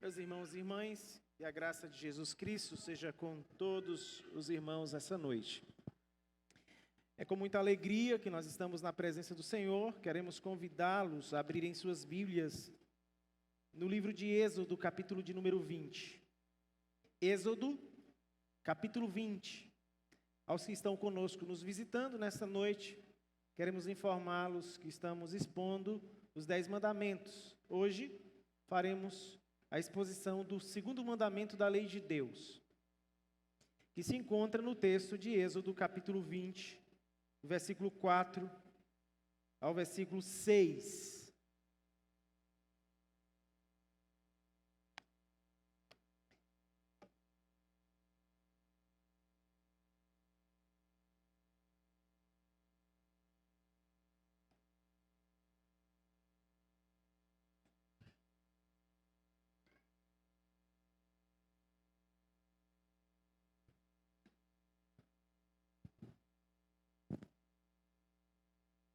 Meus irmãos e irmãs, que a graça de Jesus Cristo seja com todos os irmãos essa noite. É com muita alegria que nós estamos na presença do Senhor. Queremos convidá-los a abrirem suas Bíblias no livro de Êxodo, capítulo de número 20. Êxodo, capítulo 20. Aos que estão conosco nos visitando nesta noite, queremos informá-los que estamos expondo os 10 mandamentos. Hoje faremos a exposição do segundo mandamento da lei de Deus, que se encontra no texto de Êxodo, capítulo 20, do versículo 4 ao versículo 6.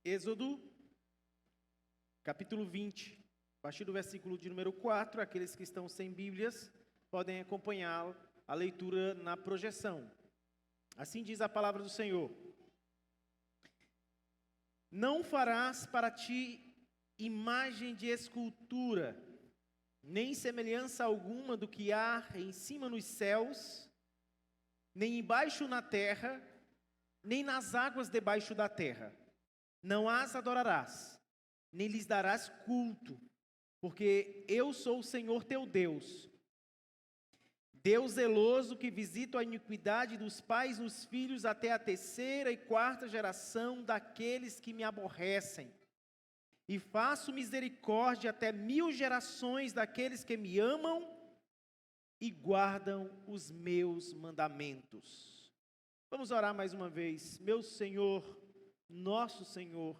Êxodo, capítulo 20, a partir do versículo de número 4, aqueles que estão sem Bíblias podem acompanhar a leitura na projeção. Assim diz a palavra do Senhor: Não farás para ti imagem de escultura, nem semelhança alguma do que há em cima nos céus, nem embaixo na terra, nem nas águas debaixo da terra. Não as adorarás, nem lhes darás culto, porque eu sou o Senhor teu Deus, Deus zeloso que visito a iniquidade dos pais nos filhos até a terceira e quarta geração daqueles que me aborrecem, e faço misericórdia até 1000 gerações daqueles que me amam e guardam os meus mandamentos. Vamos orar mais uma vez. Meu Senhor, nosso Senhor,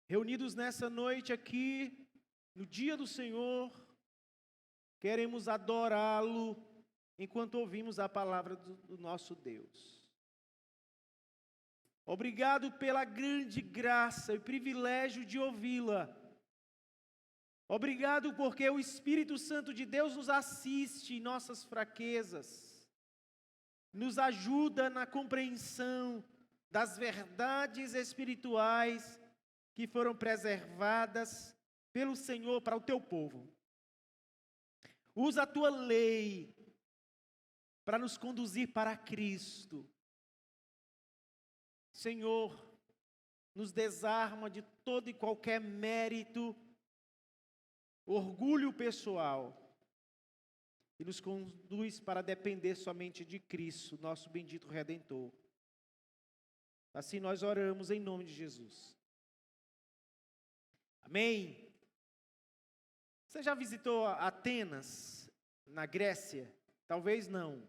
reunidos nessa noite aqui, no dia do Senhor, queremos adorá-lo enquanto ouvimos a palavra do nosso Deus. Obrigado pela grande graça e privilégio de ouvi-la. Obrigado porque o Espírito Santo de Deus nos assiste em nossas fraquezas, nos ajuda na compreensão das verdades espirituais que foram preservadas pelo Senhor para o teu povo. Usa a tua lei para nos conduzir para Cristo. Senhor, nos desarma de todo e qualquer mérito, orgulho pessoal, e nos conduz para depender somente de Cristo, nosso bendito Redentor. Assim nós oramos em nome de Jesus. Amém. Você já visitou Atenas, na Grécia? Talvez não,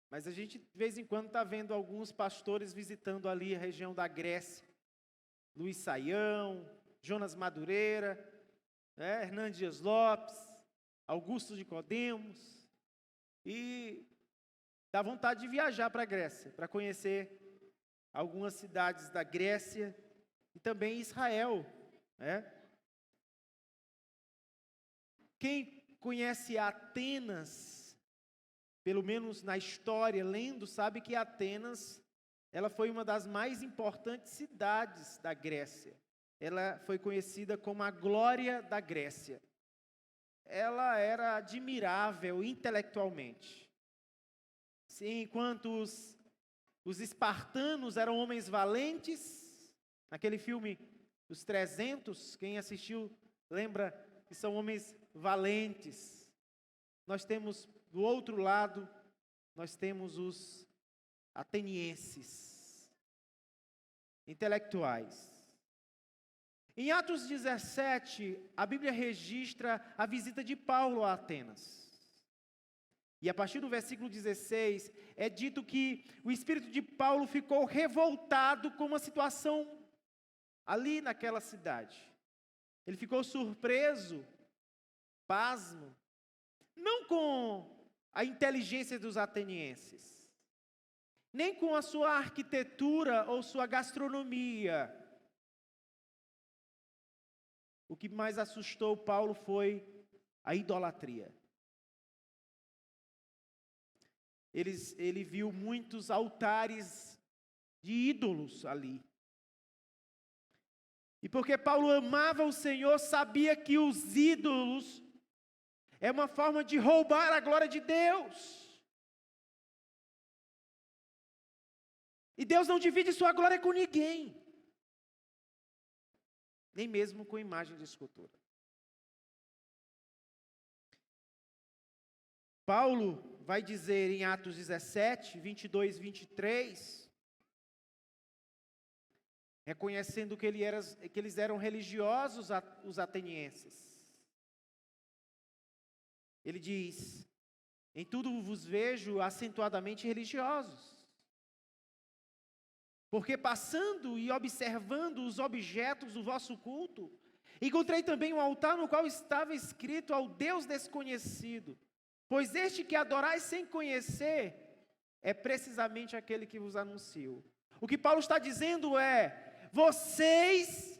mas a gente de vez em quando está vendo alguns pastores visitando ali a região da Grécia. Luiz Saião, Jonas Madureira, Hernandes Dias Lopes, Augusto de Codemos, e dá vontade de viajar para a Grécia, para conhecer algumas cidades da Grécia e também Israel. Quem conhece Atenas, pelo menos na história, lendo, sabe que Atenas, ela foi uma das mais importantes cidades da Grécia. Ela foi conhecida como a glória da Grécia. Ela era admirável intelectualmente. Sim, enquanto os espartanos eram homens valentes, naquele filme Os 300, quem assistiu lembra que são homens valentes. Nós temos, do outro lado, nós temos os atenienses, intelectuais. Em Atos 17, a Bíblia registra a visita de Paulo a Atenas. E a partir do versículo 16, é dito que o espírito de Paulo ficou revoltado com uma situação ali naquela cidade. Ele ficou surpreso, pasmo, não com a inteligência dos atenienses, nem com a sua arquitetura ou sua gastronomia. O que mais assustou Paulo foi a idolatria. Ele viu muitos altares de ídolos ali. E porque Paulo amava o Senhor, sabia que os ídolos é uma forma de roubar a glória de Deus. E Deus não divide sua glória com ninguém, nem mesmo com imagem de escultura. Paulo vai dizer em Atos 17, 22 e 23, reconhecendo que eles eram religiosos, os atenienses. Ele diz: em tudo vos vejo acentuadamente religiosos, porque passando e observando os objetos do vosso culto, encontrei também um altar no qual estava escrito ao Deus desconhecido, pois este que adorais sem conhecer, é precisamente aquele que vos anuncio. O que Paulo está dizendo é: vocês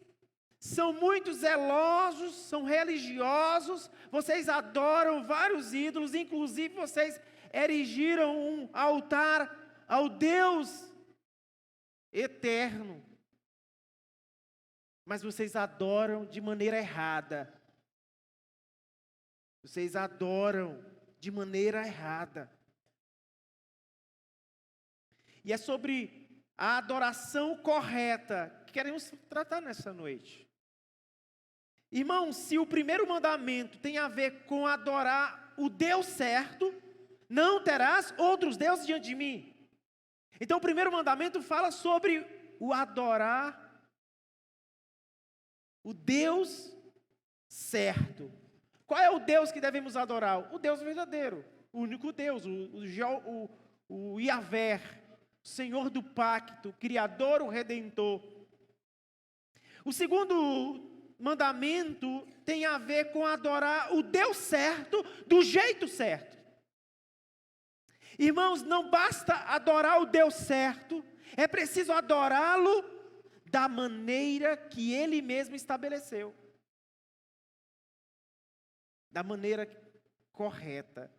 são muito zelosos, são religiosos, vocês adoram vários ídolos, inclusive vocês erigiram um altar ao Deus eterno. Mas vocês adoram de maneira errada. Vocês adoram de maneira errada. E é sobre a adoração correta que queremos tratar nessa noite. Irmãos, se o primeiro mandamento tem a ver com adorar o Deus certo, não terás outros deuses diante de mim. Então o primeiro mandamento fala sobre o adorar o Deus certo. Qual é o Deus que devemos adorar? O Deus verdadeiro, o único Deus, o Yahvé, o Senhor do pacto, o Criador, o Redentor. O segundo mandamento tem a ver com adorar o Deus certo, do jeito certo. Irmãos, não basta adorar o Deus certo, é preciso adorá-lo da maneira que Ele mesmo estabeleceu. Da maneira correta.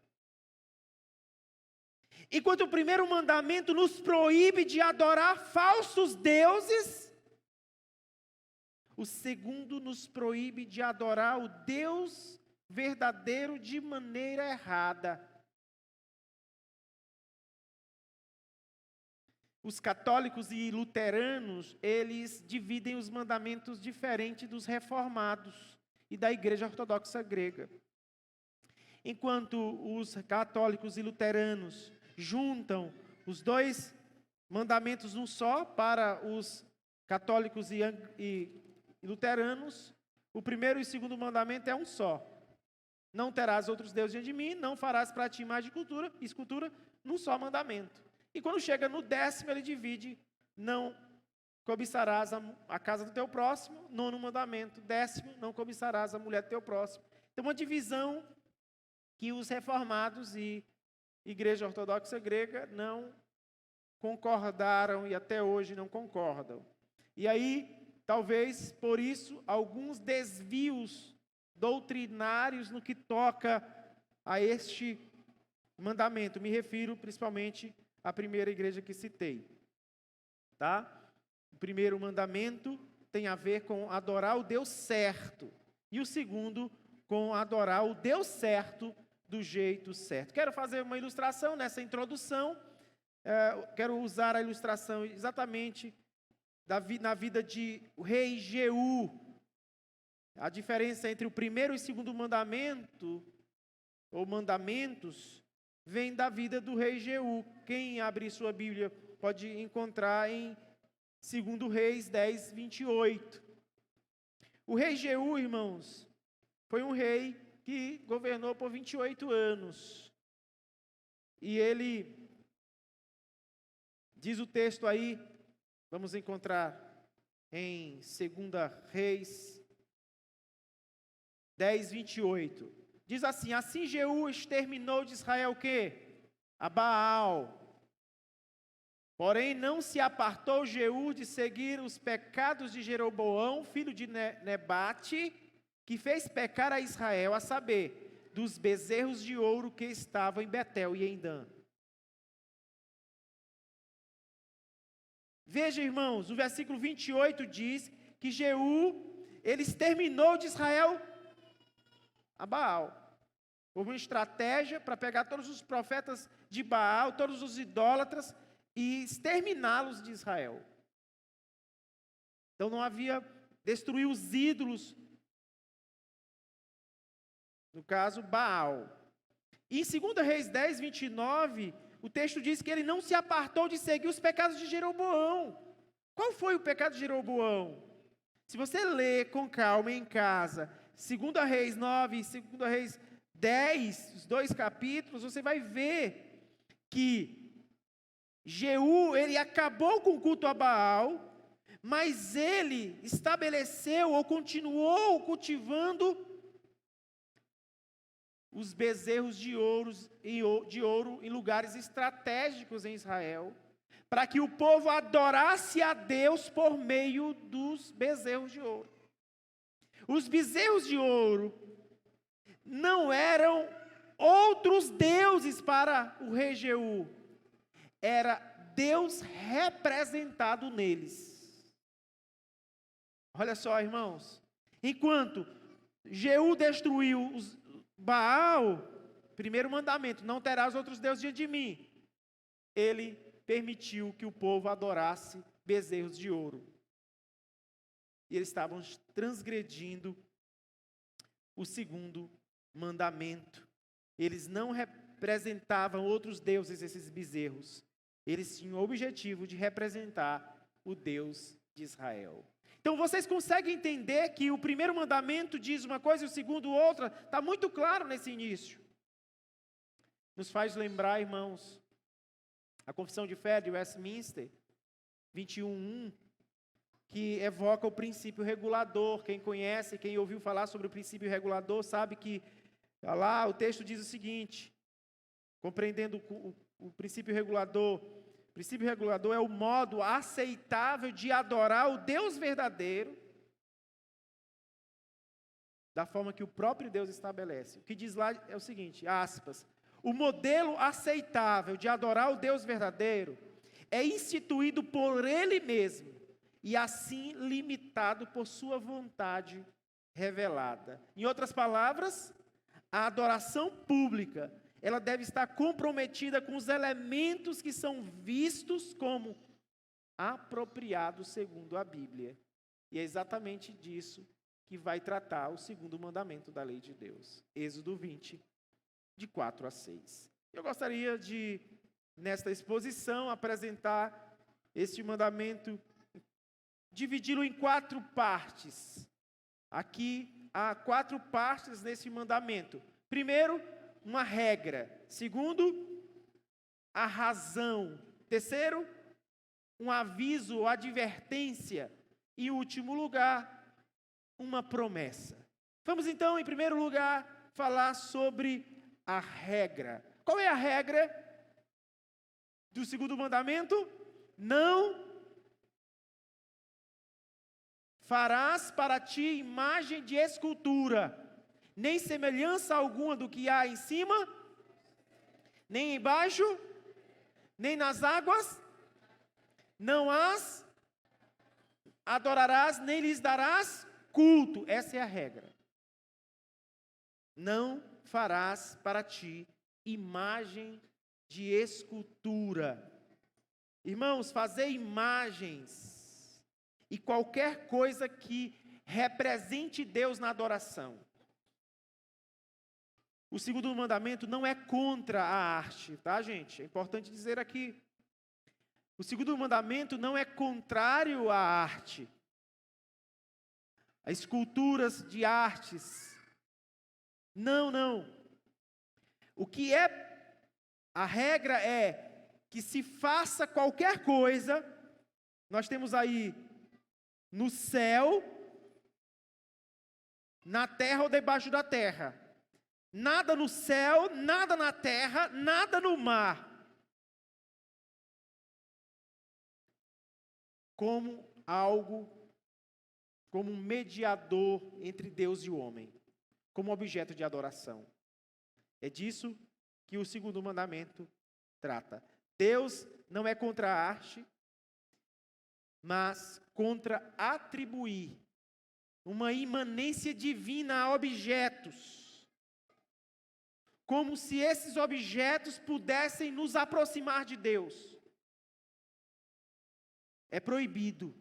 Enquanto o primeiro mandamento nos proíbe de adorar falsos deuses, o segundo nos proíbe de adorar o Deus verdadeiro de maneira errada. Os católicos e luteranos, eles dividem os mandamentos diferente dos reformados e da Igreja Ortodoxa Grega. Enquanto os católicos e luteranos juntam os dois mandamentos num só, para os católicos e luteranos, o primeiro e o segundo mandamento é um só. Não terás outros deuses diante de mim, não farás para ti imagem de escultura, num só mandamento. E quando chega no 10º, ele divide: não cobiçarás a casa do teu próximo, 9º mandamento. 10º, não cobiçarás a mulher do teu próximo. Então, uma divisão que os reformados e Igreja Ortodoxa Grega não concordaram e até hoje não concordam. E aí, talvez por isso, alguns desvios doutrinários no que toca a este mandamento. Me refiro principalmente à primeira igreja que citei. Tá? O primeiro mandamento tem a ver com adorar o Deus certo. E o segundo, com adorar o Deus certo do jeito certo. Quero fazer uma ilustração nessa introdução. Quero usar a ilustração exatamente na vida de o rei Jeú. A diferença entre o primeiro e o segundo mandamento, ou mandamentos, vem da vida do rei Jeú. Quem abrir sua Bíblia pode encontrar em 2 Reis 10, 28. O rei Jeú, irmãos, foi um rei que governou por 28 anos. E ele, diz o texto aí, vamos encontrar em 2 Reis 10, 28. Diz assim: assim Jeú exterminou de Israel o quê? A Baal. Porém não se apartou Jeú de seguir os pecados de Jeroboão, filho de Nebate, que fez pecar a Israel, a saber, dos bezerros de ouro que estavam em Betel e em Dan. Veja, irmãos, o versículo 28 diz que Jeú, ele exterminou de Israel a Baal. Houve uma estratégia para pegar todos os profetas de Baal, todos os idólatras, e exterminá-los de Israel. Então não havia, destruir os ídolos, no caso Baal. E em 2 Reis 10, 29, o texto diz que ele não se apartou de seguir os pecados de Jeroboão. Qual foi o pecado de Jeroboão? Se você ler com calma em casa, 2 Reis 9 e 2 Reis 10, os 2 capítulos, você vai ver que Jeú, ele acabou com o culto a Baal, mas ele estabeleceu ou continuou cultivando os bezerros de ouro em lugares estratégicos em Israel, para que o povo adorasse a Deus por meio dos bezerros de ouro. Os bezerros de ouro não eram outros deuses para o rei Jeú, era Deus representado neles. Olha só, irmãos, enquanto Jeú destruiu os Baal, primeiro mandamento, não terás outros deuses diante de mim, ele permitiu que o povo adorasse bezerros de ouro. E eles estavam transgredindo o segundo mandamento. Eles não representavam outros deuses, esses bezerros. Eles tinham o objetivo de representar o Deus de Israel. Então vocês conseguem entender que o primeiro mandamento diz uma coisa e o segundo outra? Está muito claro nesse início. Nos faz lembrar, irmãos, a Confissão de Fé de Westminster, 21:1, que evoca o princípio regulador. Quem conhece, quem ouviu falar sobre o princípio regulador, sabe que lá o texto diz o seguinte, compreendendo o princípio regulador. O princípio regulador é o modo aceitável de adorar o Deus verdadeiro, da forma que o próprio Deus estabelece. O que diz lá é o seguinte, aspas, o modelo aceitável de adorar o Deus verdadeiro é instituído por Ele mesmo, e assim limitado por sua vontade revelada. Em outras palavras, a adoração pública, ela deve estar comprometida com os elementos que são vistos como apropriados segundo a Bíblia. E é exatamente disso que vai tratar o segundo mandamento da lei de Deus. Êxodo 20, de 4 a 6. Eu gostaria de, nesta exposição, apresentar este mandamento, dividi-lo em 4 partes. Aqui há 4 partes nesse mandamento. Primeiro, uma regra. Segundo, a razão. Terceiro, um aviso ou advertência. E, em último lugar, uma promessa. Vamos então, em primeiro lugar, falar sobre a regra. Qual é a regra do segundo mandamento? Não farás para ti imagem de escultura, nem semelhança alguma do que há em cima, nem embaixo, nem nas águas, não as adorarás, nem lhes darás culto. Essa é a regra. Não farás para ti imagem de escultura. Irmãos, fazer imagens e qualquer coisa que represente Deus na adoração. O segundo mandamento não é contra a arte, tá, gente? É importante dizer aqui. O segundo mandamento não é contrário à arte. A esculturas de artes. Não, não. O que é, a regra é que se faça qualquer coisa, nós temos aí no céu, na terra ou debaixo da terra. Nada no céu, nada na terra, nada no mar. Como algo, como um mediador entre Deus e o homem. Como objeto de adoração. É disso que o segundo mandamento trata. Deus não é contra a arte, mas contra atribuir uma imanência divina a objetos, como se esses objetos pudessem nos aproximar de Deus. É proibido.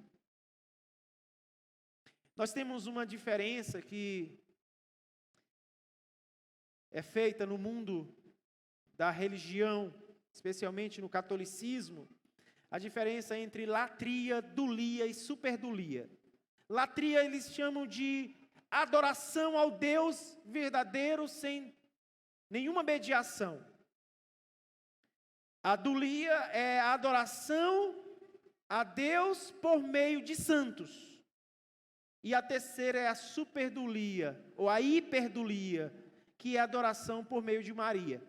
Nós temos uma diferença que é feita no mundo da religião, especialmente no catolicismo, a diferença entre latria, dulia e superdulia. Latria eles chamam de adoração ao Deus verdadeiro sem nenhuma mediação. A dulia é a adoração a Deus por meio de santos. E a terceira é a superdulia, ou a hiperdulia, que é a adoração por meio de Maria.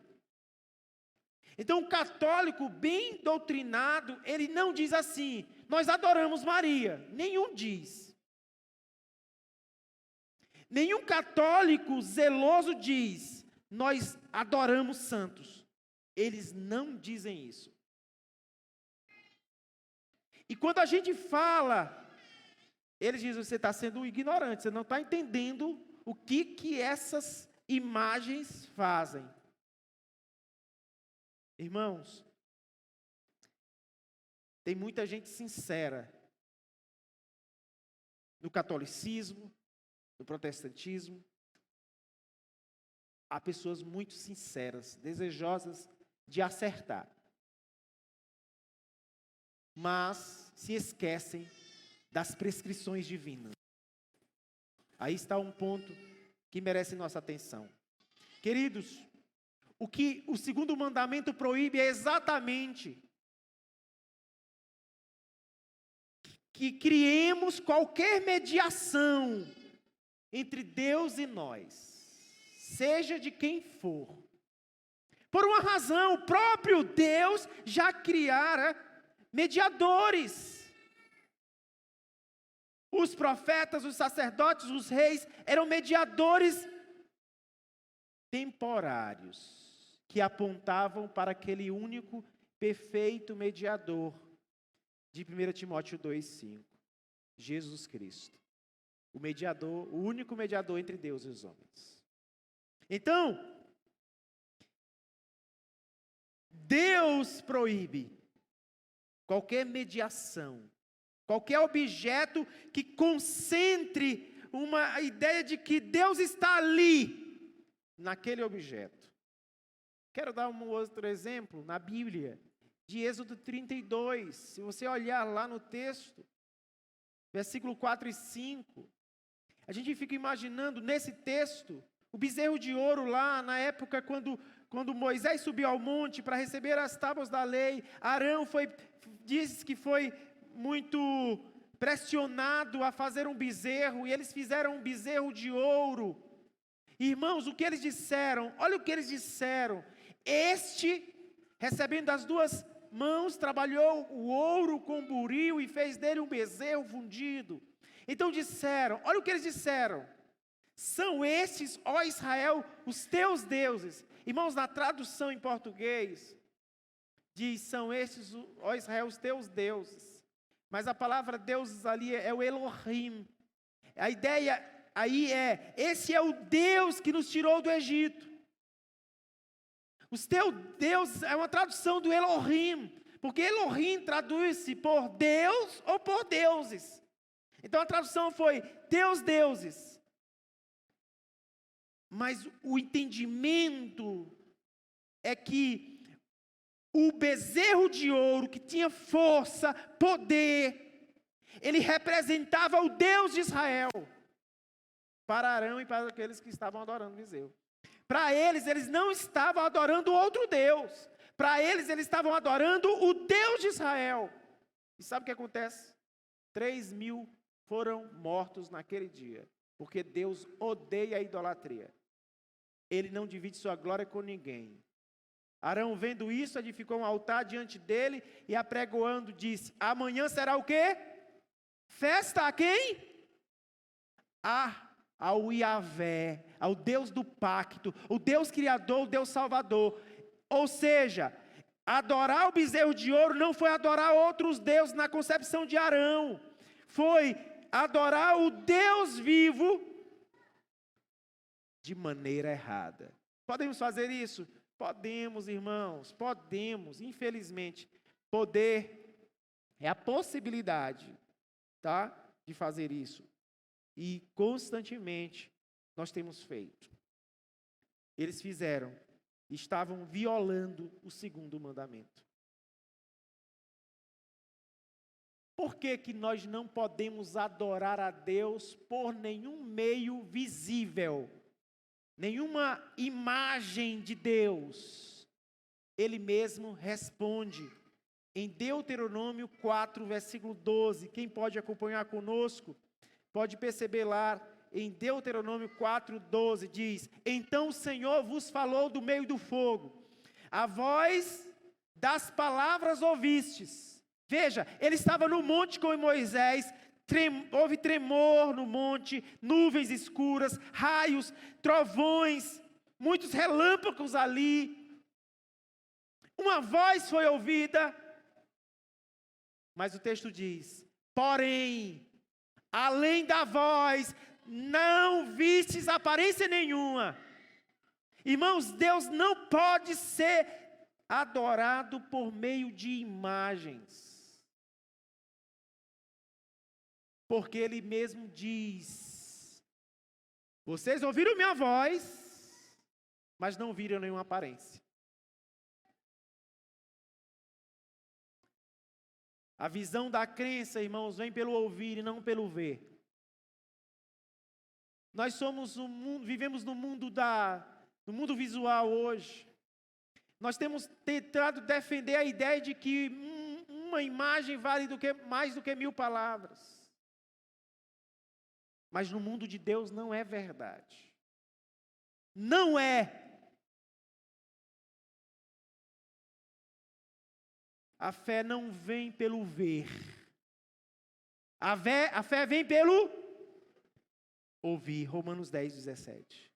Então, o católico bem doutrinado, ele não diz assim, nós adoramos Maria. Nenhum diz. Nenhum católico zeloso diz, nós adoramos santos. Eles não dizem isso. E quando a gente fala, eles dizem, você está sendo ignorante, você não está entendendo o que essas imagens fazem. Irmãos, tem muita gente sincera no catolicismo, no protestantismo. Há pessoas muito sinceras, desejosas de acertar. Mas se esquecem das prescrições divinas. Aí está um ponto que merece nossa atenção. Queridos, o que o segundo mandamento proíbe é exatamente que criemos qualquer mediação entre Deus e nós, seja de quem for. Por uma razão, o próprio Deus já criara mediadores. Os profetas, os sacerdotes, os reis eram mediadores temporários, que apontavam para aquele único perfeito mediador de 1 Timóteo 2,5, Jesus Cristo, o mediador, o único mediador entre Deus e os homens. Então, Deus proíbe qualquer mediação, qualquer objeto que concentre uma ideia de que Deus está ali, naquele objeto. Quero dar um outro exemplo na Bíblia, de Êxodo 32. Se você olhar lá no texto, versículo 4 e 5, a gente fica imaginando nesse texto, o bezerro de ouro lá, na época quando Moisés subiu ao monte para receber as tábuas da lei, Arão diz que foi muito pressionado a fazer um bezerro, e eles fizeram um bezerro de ouro. Irmãos, o que eles disseram? Olha o que eles disseram. Este, recebendo das duas mãos, trabalhou o ouro com buril e fez dele um bezerro fundido. Então disseram, olha o que eles disseram. São estes, ó Israel, os teus deuses. Irmãos, na tradução em português, diz, são estes, ó Israel, os teus deuses. Mas a palavra deuses ali é o Elohim. A ideia aí é, esse é o Deus que nos tirou do Egito. Os teus deuses é uma tradução do Elohim, porque Elohim traduz-se por Deus ou por deuses. Então a tradução foi teus deuses. Mas o entendimento é que o bezerro de ouro, que tinha força, poder, ele representava o Deus de Israel, para Arão e para aqueles que estavam adorando o bezerro. Para eles não estavam adorando outro Deus. Para eles estavam adorando o Deus de Israel. E sabe o que acontece? 3.000 foram mortos naquele dia, porque Deus odeia a idolatria. Ele não divide sua glória com ninguém. Arão, vendo isso, edificou um altar diante dele e apregoando disse, amanhã será o quê? Festa a quem? ao Yahvé, ao Deus do pacto, o Deus criador, o Deus salvador. Ou seja, adorar o bezerro de ouro não foi adorar outros deuses na concepção de Arão, foi adorar o Deus vivo de maneira errada. Podemos fazer isso? Podemos, irmãos, podemos. Infelizmente, poder é a possibilidade, tá, de fazer isso. E constantemente nós temos feito. Eles fizeram, estavam violando o segundo mandamento. Por que que nós não podemos adorar a Deus por nenhum meio visível? Nenhuma imagem de Deus? Ele mesmo responde em Deuteronômio 4, versículo 12. Quem pode acompanhar conosco, pode perceber lá em Deuteronômio 4, 12, diz: então o Senhor vos falou do meio do fogo, a voz das palavras ouvistes. Veja, ele estava no monte com Moisés, houve tremor no monte, nuvens escuras, raios, trovões, muitos relâmpagos ali. Uma voz foi ouvida, mas o texto diz: porém, além da voz, não vistes aparência nenhuma. Irmãos, Deus não pode ser adorado por meio de imagens. Porque Ele mesmo diz: vocês ouviram minha voz, mas não viram nenhuma aparência. A visão da crença, irmãos, vem pelo ouvir e não pelo ver. Nós vivemos no mundo visual hoje. Nós temos tentado defender a ideia de que uma imagem vale mais do que 1000 palavras. Mas no mundo de Deus não é verdade. Não é. A fé não vem pelo ver. A fé vem pelo ouvir. Romanos 10, 17.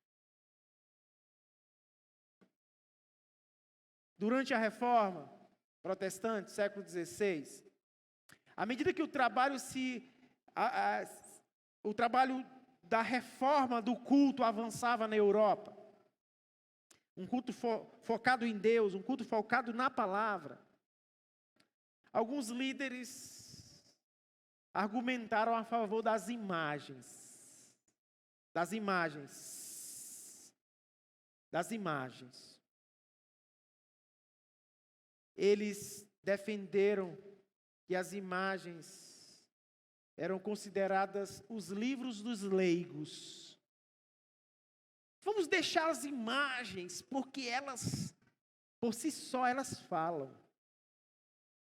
Durante a Reforma Protestante, século XVI, à medida que o trabalho da reforma do culto avançava na Europa, um culto focado em Deus, um culto focado na palavra, alguns líderes argumentaram a favor das imagens. Eles defenderam que as imagens eram consideradas os livros dos leigos. Vamos deixar as imagens, porque elas, por si só, elas falam.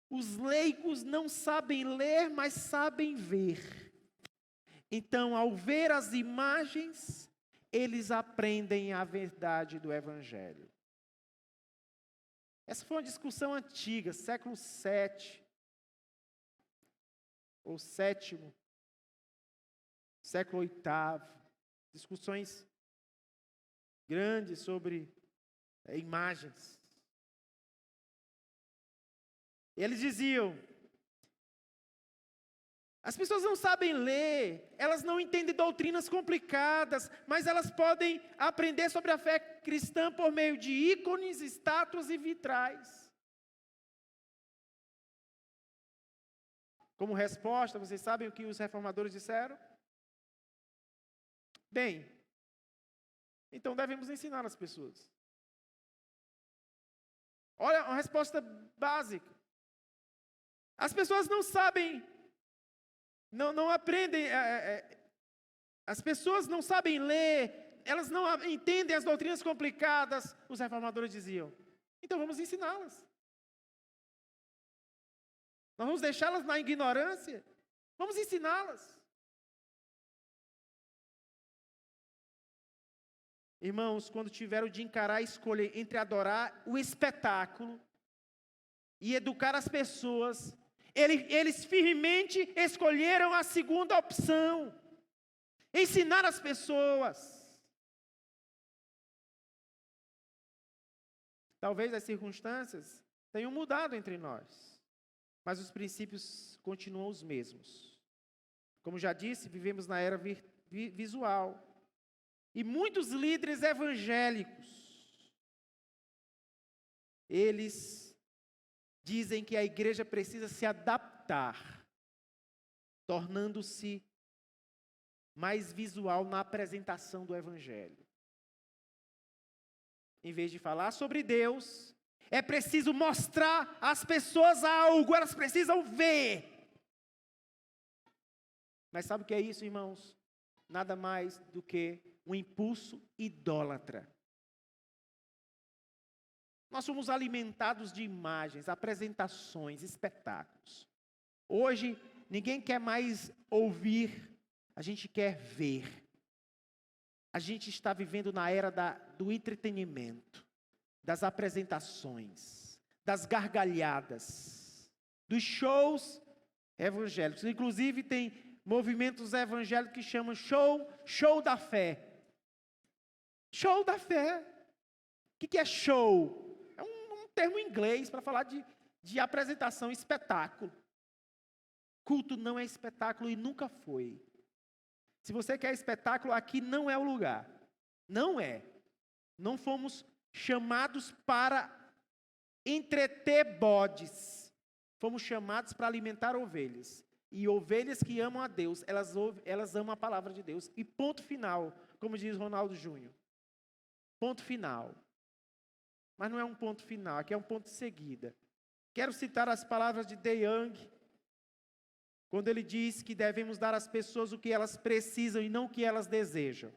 Os leigos não sabem ler, mas sabem ver. Então, ao ver as imagens, eles aprendem a verdade do Evangelho. Essa foi uma discussão antiga, século VII, ou sétimo, século VIII, discussões grandes sobre imagens. E eles diziam: as pessoas não sabem ler, elas não entendem doutrinas complicadas, mas elas podem aprender sobre a fé cristã por meio de ícones, estátuas e vitrais. Como resposta, vocês sabem o que os reformadores disseram? Bem, então devemos ensinar as pessoas. Olha, uma resposta básica. As pessoas não sabem, não aprendem, as pessoas não sabem ler, elas não entendem as doutrinas complicadas, os reformadores diziam. Então vamos ensiná-las. Nós vamos deixá-las na ignorância? Vamos ensiná-las. Irmãos, quando tiveram de encarar a escolha entre adorar o espetáculo e educar as pessoas, eles firmemente escolheram a segunda opção. ensinar as pessoas. Talvez as circunstâncias tenham mudado entre nós, mas os princípios continuam os mesmos. Como já disse, vivemos na era visual. E muitos líderes evangélicos, eles dizem que a igreja precisa se adaptar, tornando-se mais visual na apresentação do evangelho. Em vez de falar sobre Deus, é preciso mostrar às pessoas algo, elas precisam ver. Mas sabe o que é isso, irmãos? Nada mais do que um impulso idólatra. Nós somos alimentados de imagens, apresentações, espetáculos. Hoje, ninguém quer mais ouvir, a gente quer ver. A gente está vivendo na era do entretenimento, das apresentações, das gargalhadas, dos shows evangélicos. Inclusive, tem movimentos evangélicos que chamam show da fé. Show da fé. O que é show? É um termo em inglês para falar de apresentação, espetáculo. Culto não é espetáculo e nunca foi. Se você quer espetáculo, aqui não é o lugar. Não é. Não fomos chamados para entreter bodes. Fomos chamados para alimentar ovelhas. E ovelhas que amam a Deus, elas amam a palavra de Deus. E ponto final, como diz Ronaldo Júnior. Ponto final. Mas não é um ponto final, aqui é um ponto de seguida. Quero citar as palavras de De Young, quando ele diz que devemos dar às pessoas o que elas precisam e não o que elas desejam.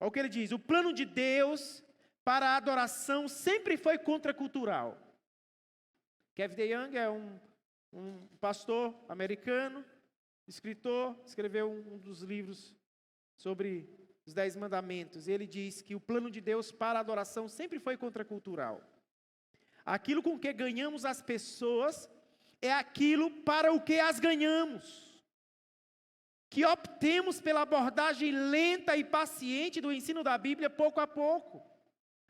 Olha o que ele diz: o plano de Deus para a adoração sempre foi contracultural. Kevin De Young é um pastor americano, escritor, escreveu um dos livros sobre os 10 mandamentos. Ele diz que o plano de Deus para a adoração sempre foi contracultural. Aquilo com que ganhamos as pessoas é aquilo para o que as ganhamos, que obtemos pela abordagem lenta e paciente do ensino da Bíblia pouco a pouco.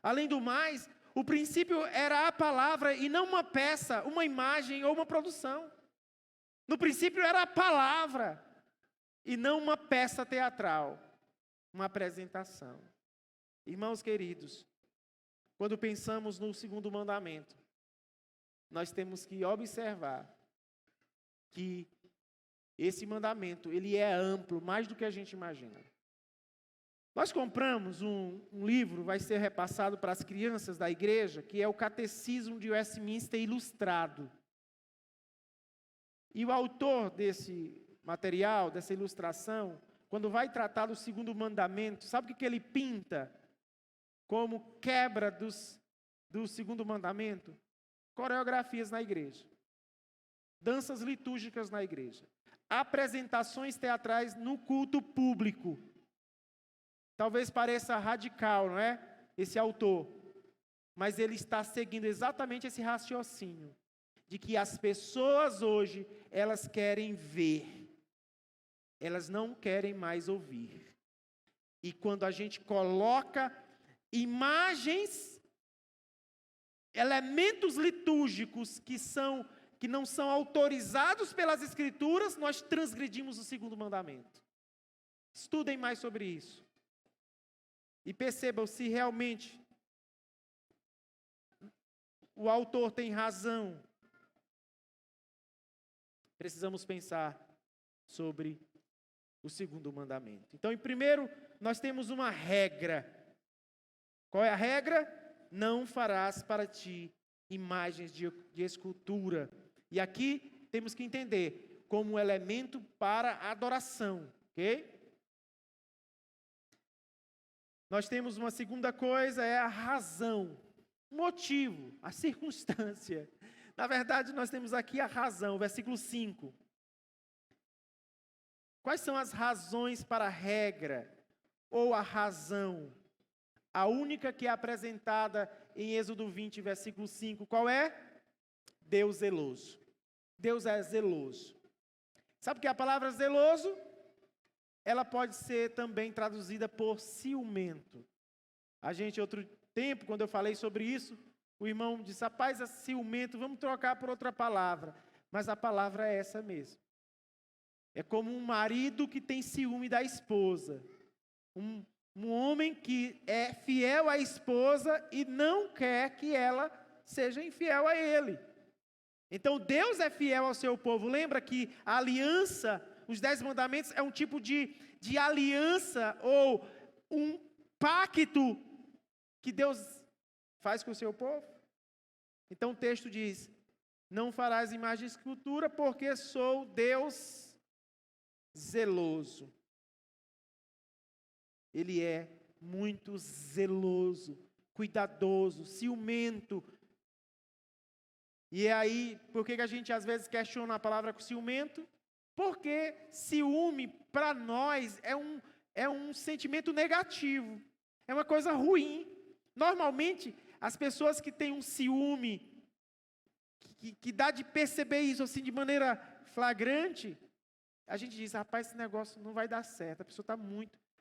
Além do mais, o princípio era a palavra e não uma peça, uma imagem ou uma produção. No princípio era a palavra e não uma peça teatral, uma apresentação. Irmãos queridos, quando pensamos no segundo mandamento, nós temos que observar que esse mandamento, ele é amplo, mais do que a gente imagina. Nós compramos um livro, vai ser repassado para as crianças da igreja, que é o Catecismo de Westminster Ilustrado. E o autor desse material, dessa ilustração, quando vai tratar do segundo mandamento, sabe o que ele pinta como quebra do segundo mandamento? Coreografias na igreja, danças litúrgicas na igreja, apresentações teatrais no culto público. Talvez pareça radical, não é? Esse autor. Mas ele está seguindo exatamente esse raciocínio, de que as pessoas hoje, elas querem ver, elas não querem mais ouvir. E quando a gente coloca imagens, elementos litúrgicos que não são autorizados pelas Escrituras, nós transgredimos o segundo mandamento. Estudem mais sobre isso. E percebam se realmente o autor tem razão. Precisamos pensar sobre o segundo mandamento. Então, em primeiro, nós temos uma regra. Qual é a regra? Não farás para ti imagens de escultura. E aqui temos que entender como um elemento para adoração, ok? Nós temos uma segunda coisa, é a razão, o motivo, a circunstância. Na verdade, nós temos aqui a razão, versículo 5. Quais são as razões para a regra ou a razão? A única que é apresentada em Êxodo 20, versículo 5, qual é? Deus zeloso. Deus é zeloso. Sabe o que é a palavra zeloso? ela pode ser também traduzida por ciumento. A gente, outro tempo, quando eu falei sobre isso, o irmão disse, rapaz, é ciumento, vamos trocar por outra palavra. Mas a palavra é essa mesmo. É como um marido que tem ciúme da esposa. Um homem que é fiel à esposa e não quer que ela seja infiel a ele. Então Deus é fiel ao seu povo. Lembra que a aliança, os 10 mandamentos, é um tipo de aliança ou um pacto que Deus faz com o seu povo? Então o texto diz, não farás imagem de escultura, porque sou Deus zeloso. Ele é muito zeloso, cuidadoso, ciumento. E é aí, por que a gente às vezes questiona a palavra ciumento? Porque ciúme, para nós, é um sentimento negativo. É uma coisa ruim. Normalmente, as pessoas que têm um ciúme, que dá de perceber isso assim de maneira flagrante, a gente diz, rapaz, esse negócio não vai dar certo, a pessoa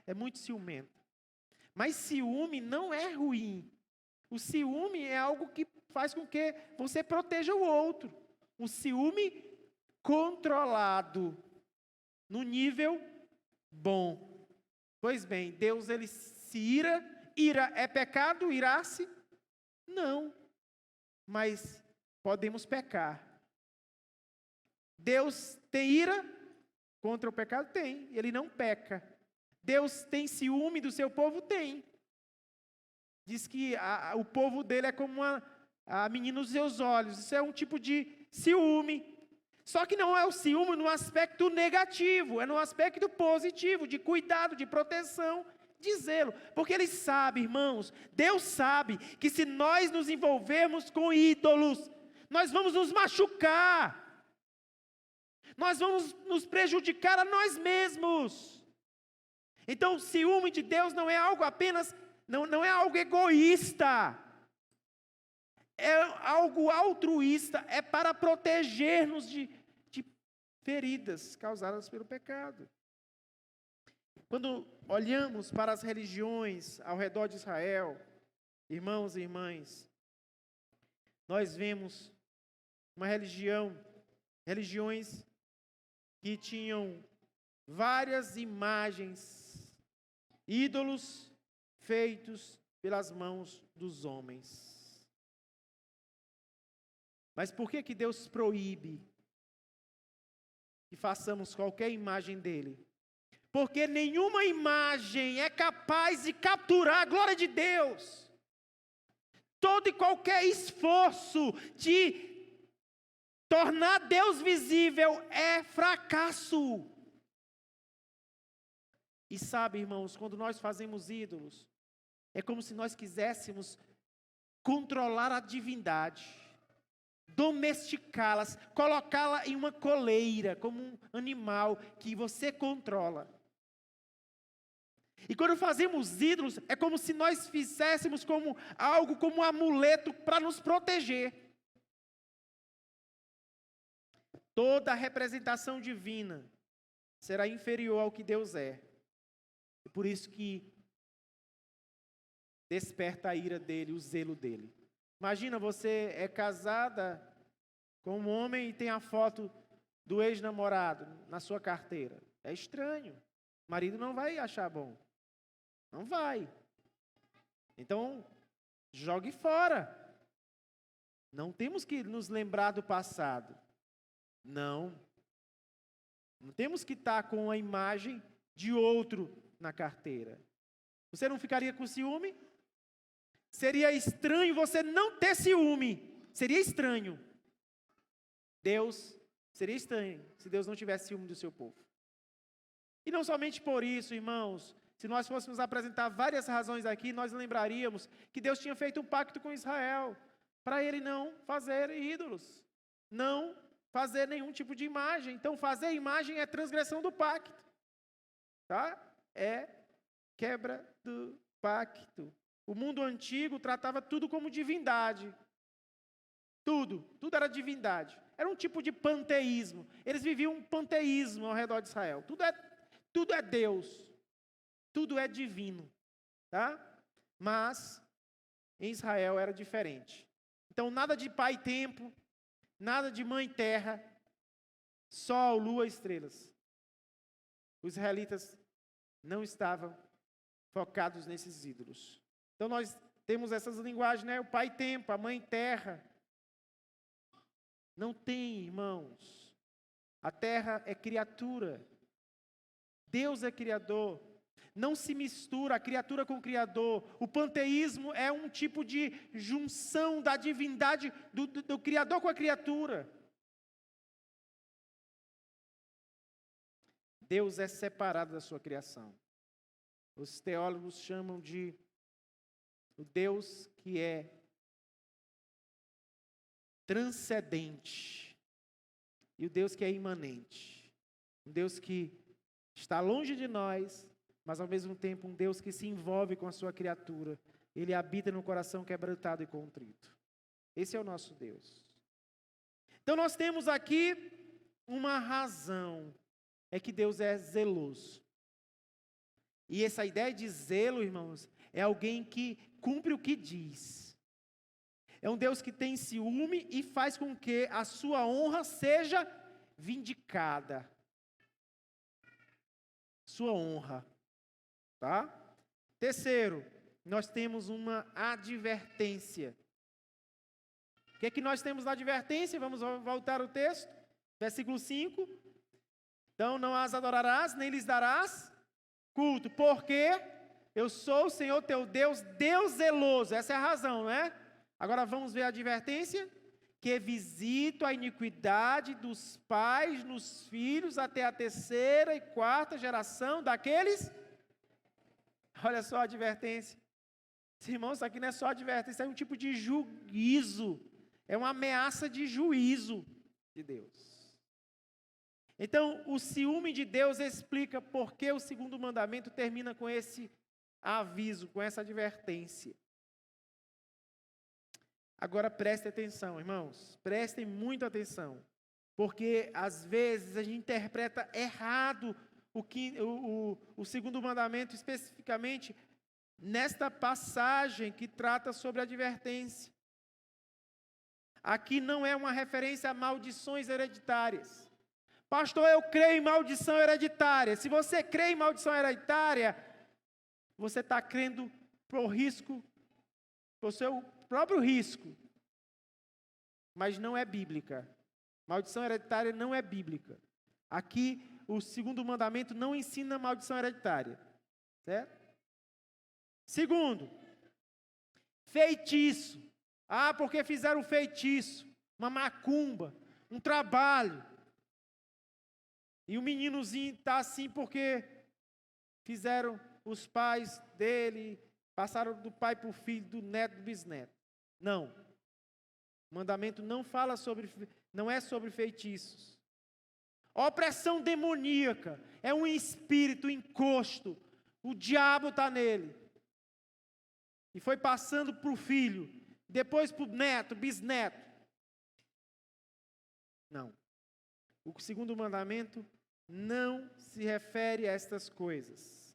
é muito ciumenta. Mas ciúme não é ruim. O ciúme é algo que faz com que você proteja o outro. Um ciúme controlado, no nível bom. Pois bem, Deus ele se ira. Ira é pecado? Irar-se? Não. Mas podemos pecar. Deus tem ira contra o pecado? Tem. Ele não peca. Deus tem ciúme do seu povo? Tem. Diz que o povo dele é como a menina dos seus olhos. Isso é um tipo de ciúme. Só que não é o ciúme no aspecto negativo, é no aspecto positivo, de cuidado, de proteção, de zelo. Porque ele sabe, irmãos, Deus sabe que se nós nos envolvermos com ídolos, nós vamos nos machucar. Nós vamos nos prejudicar a nós mesmos. Então, o ciúme de Deus não é algo apenas, não é algo egoísta. É algo altruísta, é para proteger-nos de feridas causadas pelo pecado. Quando olhamos para as religiões ao redor de Israel, irmãos e irmãs, nós vemos uma religiões que tinham várias imagens, ídolos feitos pelas mãos dos homens. Mas por que Deus proíbe que façamos qualquer imagem dele? Porque nenhuma imagem é capaz de capturar a glória de Deus. Todo e qualquer esforço de tornar Deus visível é fracasso. E sabe, irmãos, quando nós fazemos ídolos, é como se nós quiséssemos controlar a divindade, domesticá-las, colocá-la em uma coleira, como um animal que você controla. E quando fazemos ídolos, é como se nós fizéssemos como algo, como um amuleto para nos proteger. Toda representação divina será inferior ao que Deus é. E por isso que desperta a ira dele, o zelo dele. Imagina, você é casada com um homem e tem a foto do ex-namorado na sua carteira. É estranho. O marido não vai achar bom. Não vai. Então, jogue fora. Não temos que nos lembrar do passado. Não. Não temos que estar com a imagem de outro na carteira. Você não ficaria com ciúme? Seria estranho você não ter ciúme. Seria estranho. Seria estranho se Deus não tivesse ciúme do seu povo. E não somente por isso, irmãos, se nós fôssemos apresentar várias razões aqui, nós lembraríamos que Deus tinha feito um pacto com Israel, para ele não fazer ídolos, não fazer nenhum tipo de imagem. Então, fazer imagem é transgressão do pacto, tá? É quebra do pacto. O mundo antigo tratava tudo como divindade. Tudo era divindade. Era um tipo de panteísmo. Eles viviam um panteísmo ao redor de Israel. Tudo é Deus. Tudo é divino. Tá? Mas em Israel era diferente. Então nada de pai tempo, nada de mãe terra, sol, lua, estrelas. Os israelitas não estavam focados nesses ídolos. Então nós temos essas linguagens, né? O pai tempo, a mãe terra. Não tem, irmãos. A terra é criatura. Deus é criador. Não se mistura a criatura com o Criador. O panteísmo é um tipo de junção da divindade do Criador com a criatura. Deus é separado da sua criação. Os teólogos chamam de o Deus que é transcendente e o Deus que é imanente. Um Deus que está longe de nós, mas ao mesmo tempo um Deus que se envolve com a sua criatura. Ele habita no coração quebrantado e contrito. Esse é o nosso Deus. Então nós temos aqui uma razão, é que Deus é zeloso. E essa ideia de zelo, irmãos, é alguém que cumpre o que diz. É um Deus que tem ciúme e faz com que a sua honra seja vindicada. Sua honra. Tá? Terceiro, nós temos uma advertência. O que é que nós temos na advertência? Vamos voltar ao texto. Versículo 5. Então, não as adorarás, nem lhes darás culto, porque eu sou o Senhor teu Deus, Deus zeloso. Essa é a razão, não é? Agora vamos ver a advertência. Que visito a iniquidade dos pais nos filhos até a terceira e quarta geração daqueles. Olha só a advertência. Irmãos, isso aqui não é só advertência, é um tipo de juízo. É uma ameaça de juízo de Deus. Então, o ciúme de Deus explica por que o segundo mandamento termina com esse aviso, com essa advertência. Agora prestem atenção, irmãos. Prestem muita atenção. Porque, às vezes, a gente interpreta errado o segundo mandamento, especificamente nesta passagem que trata sobre a advertência. Aqui não é uma referência a maldições hereditárias. Pastor, eu creio em maldição hereditária. Se você crê em maldição hereditária, você está crendo por risco, por seu próprio risco. Mas não é bíblica. Maldição hereditária não é bíblica. Aqui, o segundo mandamento não ensina maldição hereditária. Certo? Segundo, feitiço. Ah, porque fizeram feitiço, uma macumba, um trabalho. E o meninozinho está assim porque fizeram os pais dele, passaram do pai para o filho, do neto, do bisneto. Não. O mandamento não fala sobre, não é sobre feitiços. Opressão demoníaca é um espírito encosto. O diabo está nele. E foi passando para o filho, depois para o neto, bisneto. Não. O segundo mandamento não se refere a estas coisas.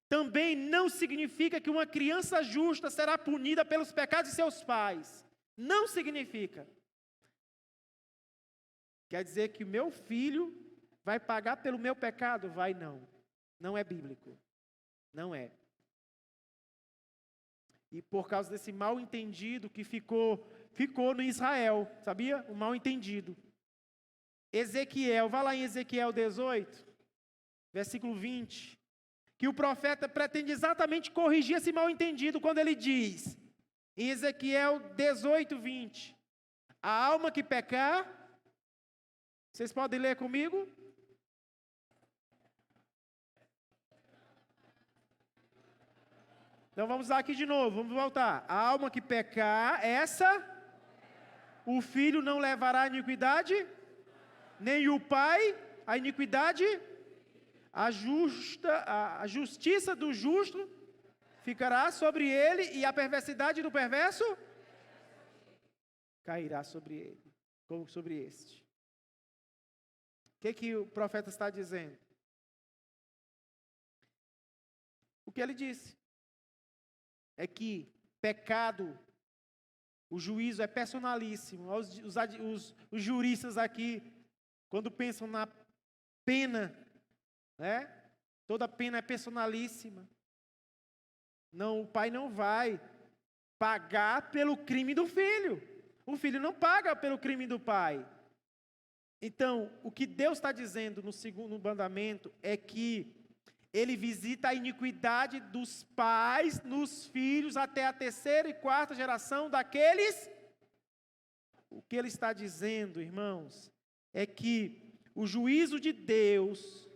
Também não significa que uma criança justa será punida pelos pecados de seus pais. Não significa. Quer dizer que o meu filho vai pagar pelo meu pecado? Vai não. Não é bíblico. Não é. E por causa desse mal entendido que ficou no Israel, sabia? O mal entendido. Ezequiel, vá lá em Ezequiel 18, versículo 20, que o profeta pretende exatamente corrigir esse mal entendido quando ele diz, em Ezequiel 18, 20, a alma que pecar, vocês podem ler comigo? Então vamos lá aqui de novo, vamos voltar. A alma que pecar, essa, o filho não levará a iniquidade, nem o pai a iniquidade, a justiça do justo ficará sobre ele e a perversidade do perverso cairá sobre ele, como sobre este. que o profeta está dizendo? O que ele disse é que pecado, o juízo é personalíssimo. Os juristas aqui, quando pensam na pena, né? Toda pena é personalíssima. Não, o pai não vai pagar pelo crime do filho. O filho não paga pelo crime do pai. Então, o que Deus está dizendo no segundo mandamento é que Ele visita a iniquidade dos pais nos filhos até a terceira e quarta geração daqueles. O que Ele está dizendo, irmãos, é que o juízo de Deus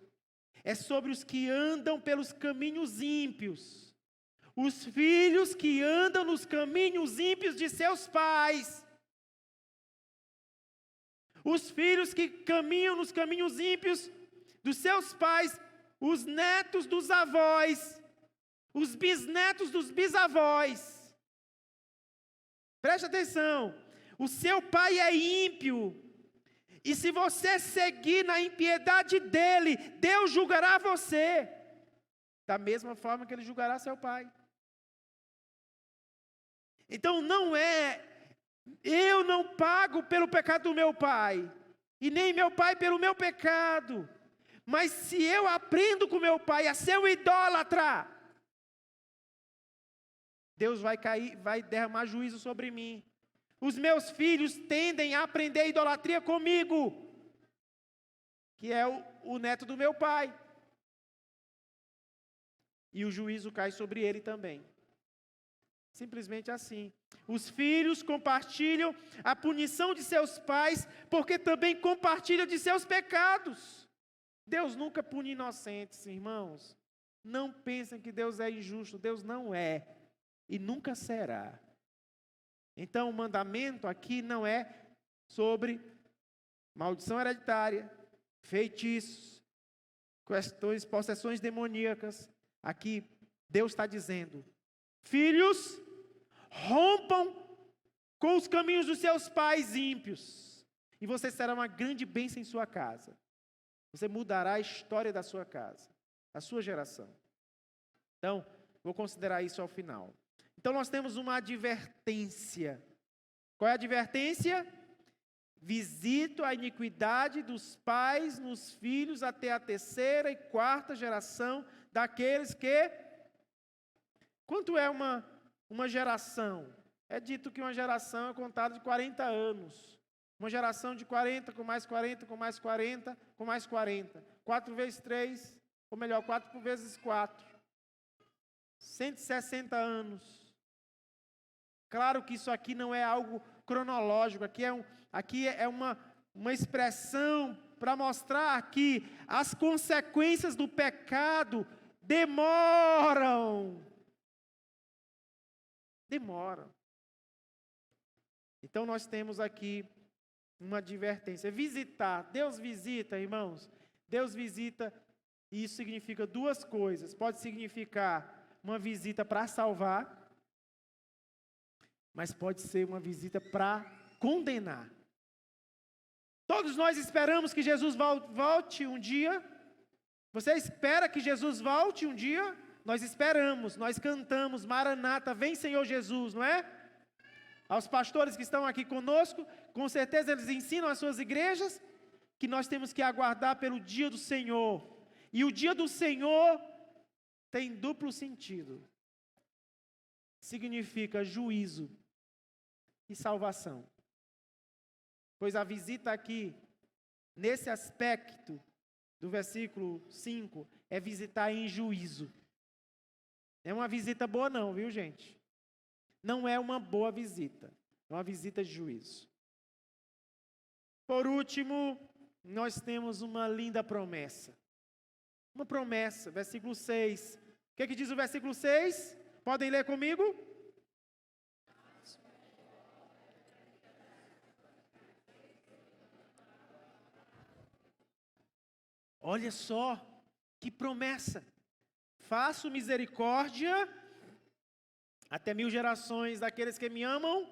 é sobre os que andam pelos caminhos ímpios. Os filhos que andam nos caminhos ímpios de seus pais. Os filhos que caminham nos caminhos ímpios dos seus pais, os netos dos avós, os bisnetos dos bisavós. Preste atenção, o seu pai é ímpio, e se você seguir na impiedade dele, Deus julgará você, da mesma forma que ele julgará seu pai. Então eu não pago pelo pecado do meu pai, e nem meu pai pelo meu pecado, mas se eu aprendo com meu pai a ser um idólatra, Deus vai derramar juízo sobre mim. Os meus filhos tendem a aprender idolatria comigo, que é o neto do meu pai, e o juízo cai sobre ele também. Simplesmente assim. Os filhos compartilham a punição de seus pais, porque também compartilham de seus pecados. Deus nunca pune inocentes, irmãos. Não pensem que Deus é injusto. Deus não é e nunca será. Então, o mandamento aqui não é sobre maldição hereditária, feitiços, questões, possessões demoníacas. Aqui, Deus está dizendo: filhos, rompam com os caminhos dos seus pais ímpios, e você será uma grande bênção em sua casa. Você mudará a história da sua casa, a sua geração. Então, vou considerar isso ao final. Então, nós temos uma advertência. Qual é a advertência? Visito a iniquidade dos pais nos filhos até a terceira e quarta geração daqueles que... Quanto é uma geração? É dito que uma geração é contada de 40 anos. Uma geração de 40, com mais 40, com mais 40, com mais 40. 4 vezes 3, ou melhor, 4 vezes 4. 160 anos. Claro que isso aqui não é algo cronológico, aqui é uma expressão para mostrar que as consequências do pecado demoram. Então nós temos aqui uma advertência. Visitar, Deus visita, irmãos. Deus visita, e isso significa duas coisas. Pode significar uma visita para salvar, mas pode ser uma visita para condenar. Todos nós esperamos que Jesus volte um dia. Você espera que Jesus volte um dia? Nós esperamos, nós cantamos, Maranata, vem Senhor Jesus, não é? Aos pastores que estão aqui conosco, com certeza eles ensinam às suas igrejas que nós temos que aguardar pelo dia do Senhor. E o dia do Senhor tem duplo sentido. Significa juízo e salvação. Pois a visita aqui, nesse aspecto do versículo 5, é visitar em juízo. Não é uma visita boa não, viu gente? Não é uma boa visita, é uma visita de juízo. Por último, nós temos uma linda promessa. Uma promessa, versículo 6. O que diz o versículo 6? Podem ler comigo? Olha só, que promessa. Faço misericórdia até 1000 gerações daqueles que me amam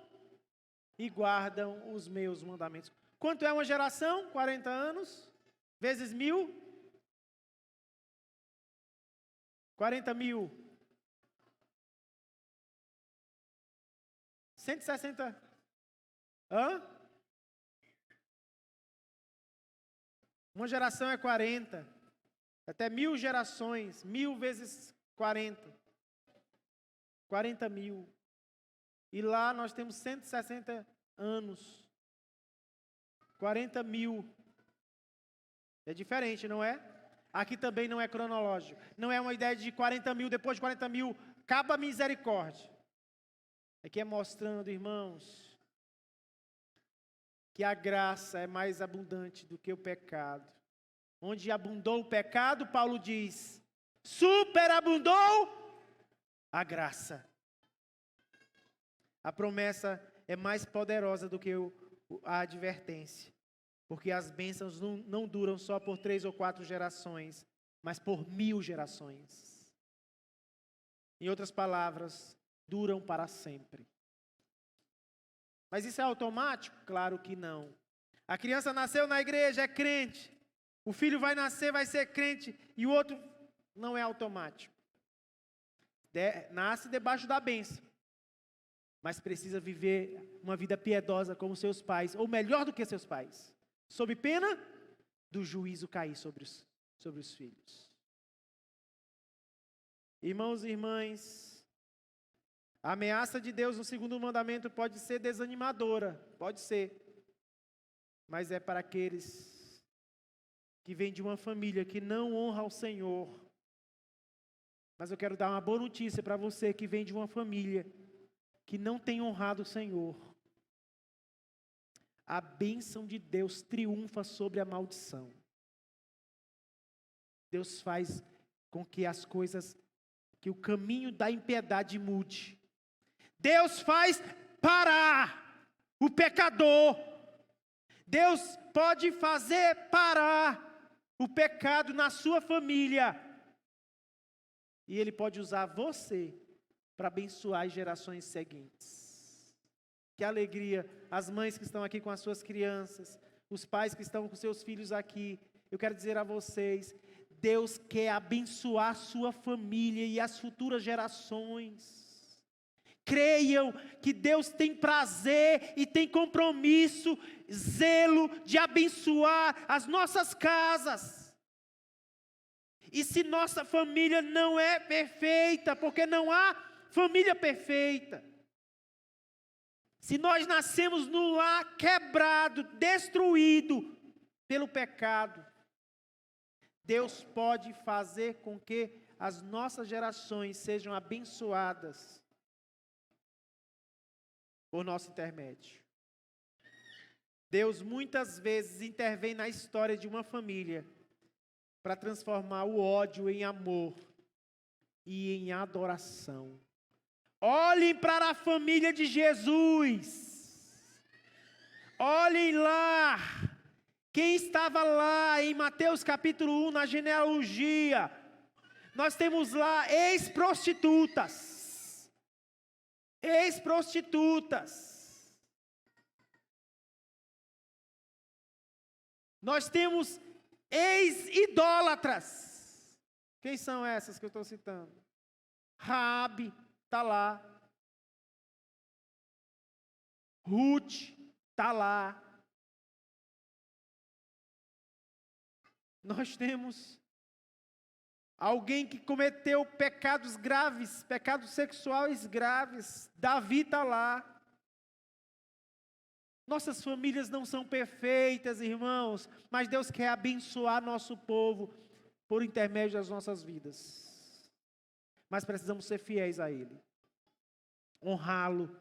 e guardam os meus mandamentos. Quanto é uma geração? 40 anos? vezes 1.000, 40.000, 160. Hã? Uma geração é 40. Até 1.000 gerações. 1.000 vezes 40. 40.000. E lá nós temos 160 anos. 40.000. É diferente, não é? Aqui também não é cronológico. Não é uma ideia de 40.000, depois de 40.000, acaba a misericórdia. Aqui é mostrando, irmãos, que a graça é mais abundante do que o pecado. Onde abundou o pecado, Paulo diz, superabundou a graça. A promessa é mais poderosa do que a advertência. Porque as bênçãos não duram só por 3 ou 4 gerações, mas por 1.000 gerações. Em outras palavras, duram para sempre. Mas isso é automático? Claro que não. A criança nasceu na igreja, é crente. O filho vai nascer, vai ser crente. E o outro não é automático. Nasce debaixo da bênção. Mas precisa viver uma vida piedosa como seus pais, ou melhor do que seus pais. Sob pena do juízo cair sobre os filhos. Irmãos e irmãs, a ameaça de Deus no segundo mandamento pode ser desanimadora, pode ser. Mas é para aqueles que vêm de uma família que não honra ao Senhor. Mas eu quero dar uma boa notícia para você que vem de uma família que não tem honrado o Senhor. A bênção de Deus triunfa sobre a maldição. Deus faz com que as coisas, que o caminho da impiedade mude. Deus faz parar o pecador. Deus pode fazer parar o pecado na sua família. E Ele pode usar você para abençoar as gerações seguintes. Que alegria, as mães que estão aqui com as suas crianças, os pais que estão com seus filhos aqui. Eu quero dizer a vocês, Deus quer abençoar a sua família e as futuras gerações. Creiam que Deus tem prazer e tem compromisso, zelo de abençoar as nossas casas. E se nossa família não é perfeita, porque não há família perfeita. Se nós nascemos num lar quebrado, destruído pelo pecado, Deus pode fazer com que as nossas gerações sejam abençoadas por nosso intermédio. Deus muitas vezes intervém na história de uma família para transformar o ódio em amor e em adoração. Olhem para a família de Jesus. Olhem lá. Quem estava lá em Mateus capítulo 1, na genealogia? Nós temos lá ex-prostitutas. Ex-prostitutas. Nós temos ex-idólatras. Quem são essas que eu estou citando? Raabe está lá. Ruth está lá. Nós temos alguém que cometeu pecados graves, pecados sexuais graves. Davi está lá. Nossas famílias não são perfeitas, irmãos, mas Deus quer abençoar nosso povo por intermédio das nossas vidas. Mas precisamos ser fiéis a Ele, honrá-lo,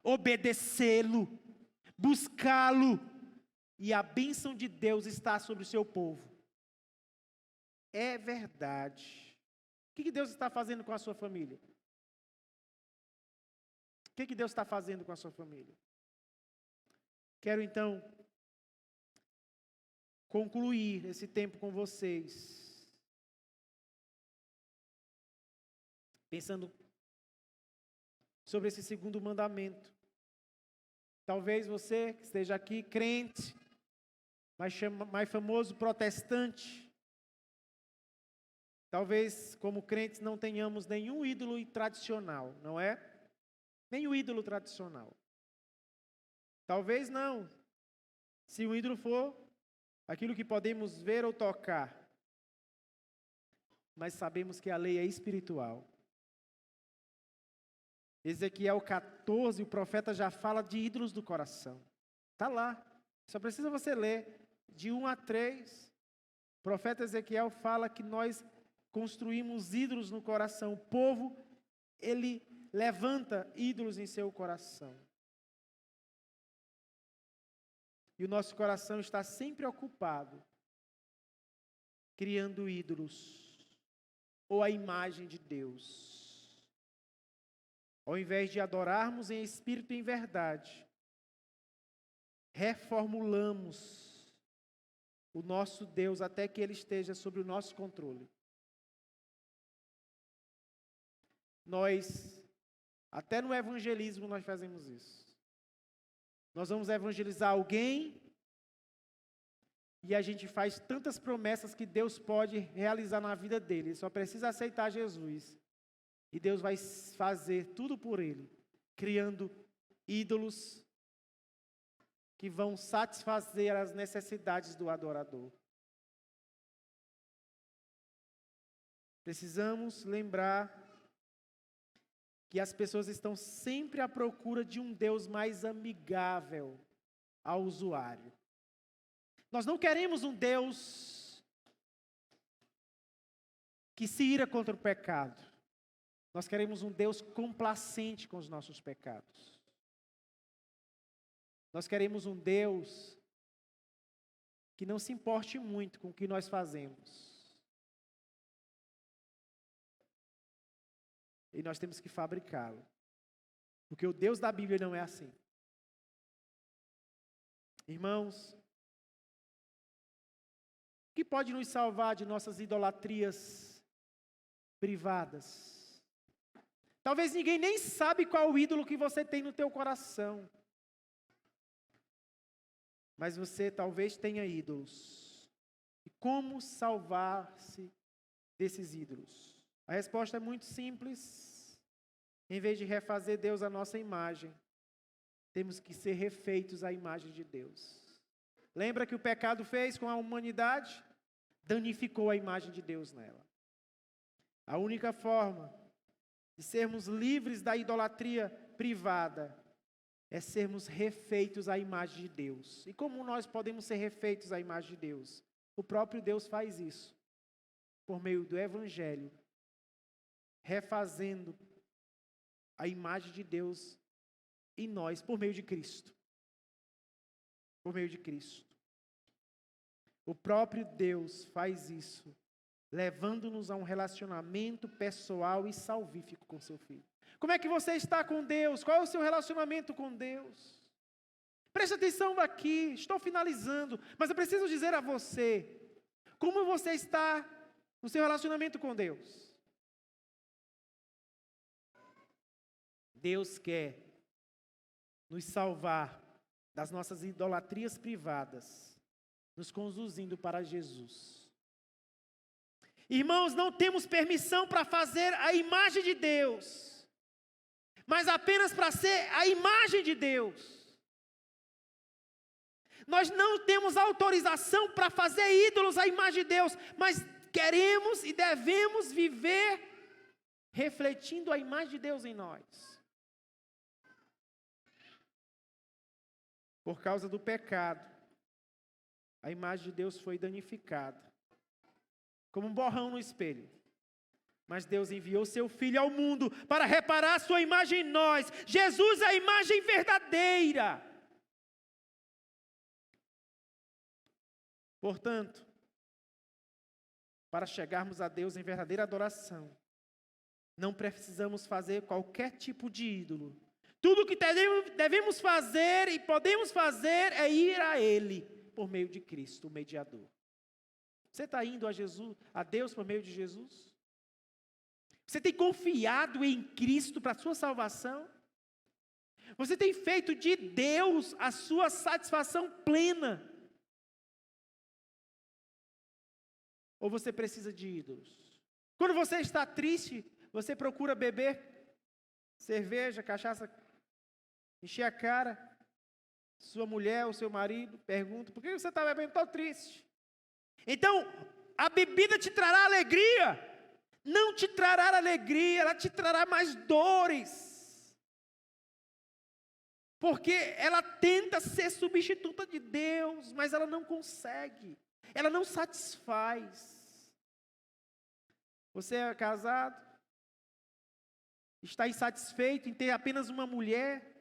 obedecê-lo, buscá-lo, e a bênção de Deus está sobre o seu povo. É verdade. O que Deus está fazendo com a sua família? O que Deus está fazendo com a sua família? Quero então concluir esse tempo com vocês, pensando sobre esse segundo mandamento. Talvez você que esteja aqui crente, mais famoso protestante. Talvez, como crentes, não tenhamos nenhum ídolo tradicional, não é? Nenhum ídolo tradicional. Talvez não. Se o ídolo for aquilo que podemos ver ou tocar. Mas sabemos que a lei é espiritual. Ezequiel 14, o profeta já fala de ídolos do coração. Está lá. Só precisa você ler. De 1 a 3. O profeta Ezequiel fala que nós construímos ídolos no coração. O povo, ele levanta ídolos em seu coração. E o nosso coração está sempre ocupado, criando ídolos, ou a imagem de Deus. Ao invés de adorarmos em espírito e em verdade, reformulamos o nosso Deus até que Ele esteja sob o nosso controle. Nós, até no evangelismo nós fazemos isso. Nós vamos evangelizar alguém e a gente faz tantas promessas que Deus pode realizar na vida dele. Ele só precisa aceitar Jesus. E Deus vai fazer tudo por ele, criando ídolos que vão satisfazer as necessidades do adorador. Precisamos lembrar que as pessoas estão sempre à procura de um Deus mais amigável ao usuário. Nós não queremos um Deus que se ira contra o pecado. Nós queremos um Deus complacente com os nossos pecados. Nós queremos um Deus que não se importe muito com o que nós fazemos. E nós temos que fabricá-lo. Porque o Deus da Bíblia não é assim. Irmãos, o que pode nos salvar de nossas idolatrias privadas? Talvez ninguém nem sabe qual o ídolo que você tem no teu coração. Mas você talvez tenha ídolos. E como salvar-se desses ídolos? A resposta é muito simples. Em vez de refazer Deus à nossa imagem, temos que ser refeitos à imagem de Deus. Lembra que o pecado fez com a humanidade? Danificou a imagem de Deus nela. A única forma de sermos livres da idolatria privada é sermos refeitos à imagem de Deus. E como nós podemos ser refeitos à imagem de Deus? O próprio Deus faz isso, por meio do Evangelho, refazendo a imagem de Deus em nós, por meio de Cristo. Por meio de Cristo. O próprio Deus faz isso, levando-nos a um relacionamento pessoal e salvífico com seu Filho. Como é que você está com Deus? Qual é o seu relacionamento com Deus? Preste atenção aqui, estou finalizando, mas eu preciso dizer a você, como você está no seu relacionamento com Deus? Deus quer nos salvar das nossas idolatrias privadas, nos conduzindo para Jesus. Irmãos, não temos permissão para fazer a imagem de Deus, mas apenas para ser a imagem de Deus. Nós não temos autorização para fazer ídolos à imagem de Deus, mas queremos e devemos viver refletindo a imagem de Deus em nós. Por causa do pecado, a imagem de Deus foi danificada, como um borrão no espelho. Mas Deus enviou seu Filho ao mundo para reparar a sua imagem em nós. Jesus é a imagem verdadeira. Portanto, para chegarmos a Deus em verdadeira adoração, não precisamos fazer qualquer tipo de ídolo. Tudo o que devemos fazer e podemos fazer é ir a Ele, por meio de Cristo, o mediador. Você está indo a Jesus, a Deus por meio de Jesus? Você tem confiado em Cristo para a sua salvação? Você tem feito de Deus a sua satisfação plena? Ou você precisa de ídolos? Quando você está triste, você procura beber cerveja, cachaça, encher a cara. Sua mulher ou seu marido pergunta: por que você está bebendo tão triste? Então, a bebida te trará alegria. Não te trará alegria, ela te trará mais dores. Porque ela tenta ser substituta de Deus, mas ela não consegue. Ela não satisfaz. Você é casado? Está insatisfeito em ter apenas uma mulher?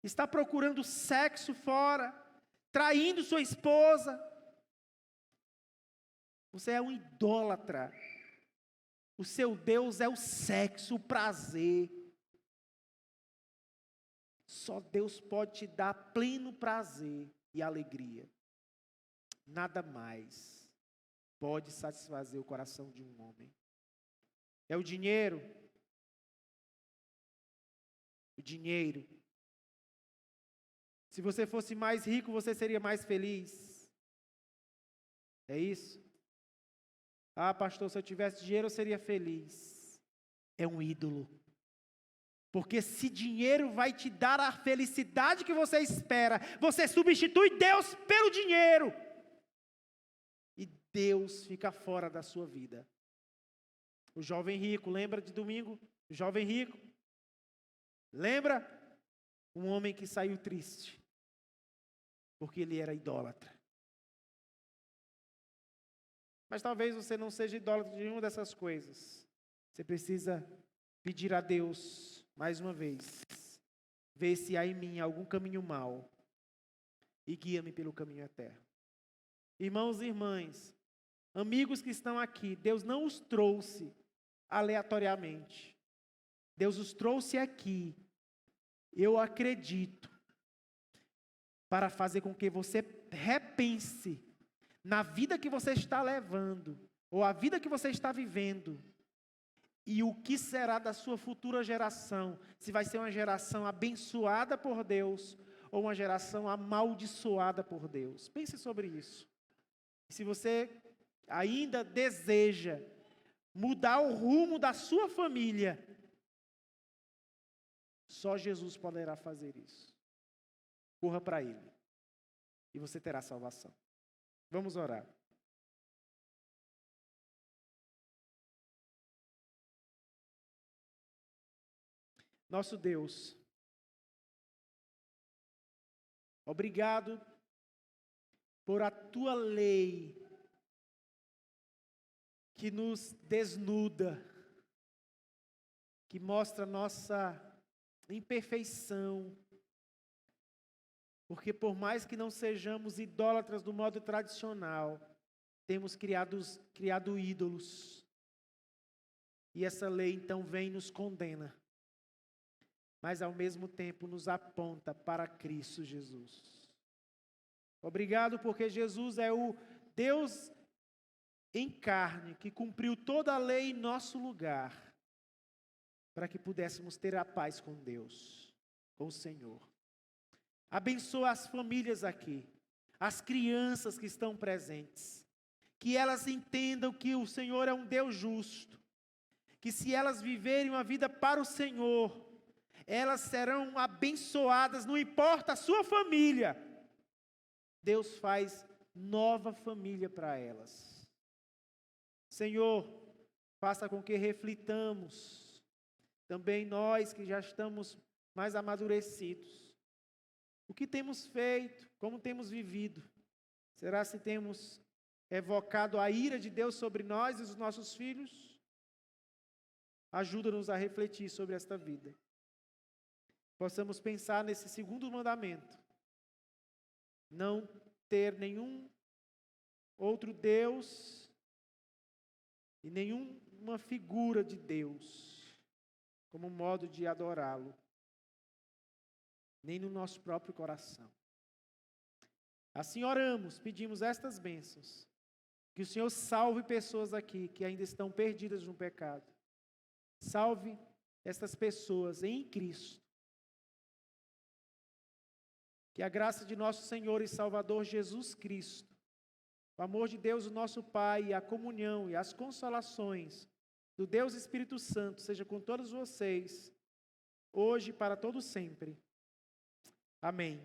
Está procurando sexo fora? Traindo sua esposa? Você é um idólatra. O seu Deus é o sexo, o prazer. Só Deus pode te dar pleno prazer e alegria. Nada mais pode satisfazer o coração de um homem. É o dinheiro. O dinheiro. Se você fosse mais rico, você seria mais feliz. É isso? Ah, pastor, se eu tivesse dinheiro, eu seria feliz. É um ídolo. Porque se dinheiro vai te dar a felicidade que você espera, você substitui Deus pelo dinheiro. E Deus fica fora da sua vida. O jovem rico, lembra de domingo? O jovem rico. Lembra? Um homem que saiu triste. Porque ele era idólatra. Mas talvez você não seja idólatra de nenhuma dessas coisas. Você precisa pedir a Deus, mais uma vez, ver se há em mim algum caminho mau e guia-me pelo caminho eterno. Irmãos e irmãs, amigos que estão aqui, Deus não os trouxe aleatoriamente. Deus os trouxe aqui, eu acredito, para fazer com que você repense na vida que você está levando, ou a vida que você está vivendo, e o que será da sua futura geração, se vai ser uma geração abençoada por Deus, ou uma geração amaldiçoada por Deus. Pense sobre isso. Se você ainda deseja mudar o rumo da sua família, só Jesus poderá fazer isso. Corra para Ele, e você terá salvação. Vamos orar. Nosso Deus, obrigado por a Tua lei que nos desnuda, que mostra nossa imperfeição, porque por mais que não sejamos idólatras do modo tradicional, temos criado ídolos. E essa lei então vem e nos condena. Mas ao mesmo tempo nos aponta para Cristo Jesus. Obrigado porque Jesus é o Deus em carne que cumpriu toda a lei em nosso lugar, para que pudéssemos ter a paz com Deus, com o Senhor. Abençoa as famílias aqui, as crianças que estão presentes, que elas entendam que o Senhor é um Deus justo, que se elas viverem uma vida para o Senhor, elas serão abençoadas, não importa a sua família, Deus faz nova família para elas. Senhor, faça com que reflitamos, também nós que já estamos mais amadurecidos, o que temos feito, como temos vivido. Será se temos evocado a ira de Deus sobre nós e os nossos filhos? Ajuda-nos a refletir sobre esta vida. Possamos pensar nesse segundo mandamento. Não ter nenhum outro Deus e nenhuma figura de Deus como modo de adorá-lo, nem no nosso próprio coração. Assim oramos, pedimos estas bênçãos, que o Senhor salve pessoas aqui que ainda estão perdidas no pecado. Salve estas pessoas em Cristo. Que a graça de nosso Senhor e Salvador Jesus Cristo, O amor de Deus, o nosso Pai, a comunhão e as consolações do Deus Espírito Santo seja com todos vocês, hoje e para todo sempre. Amém.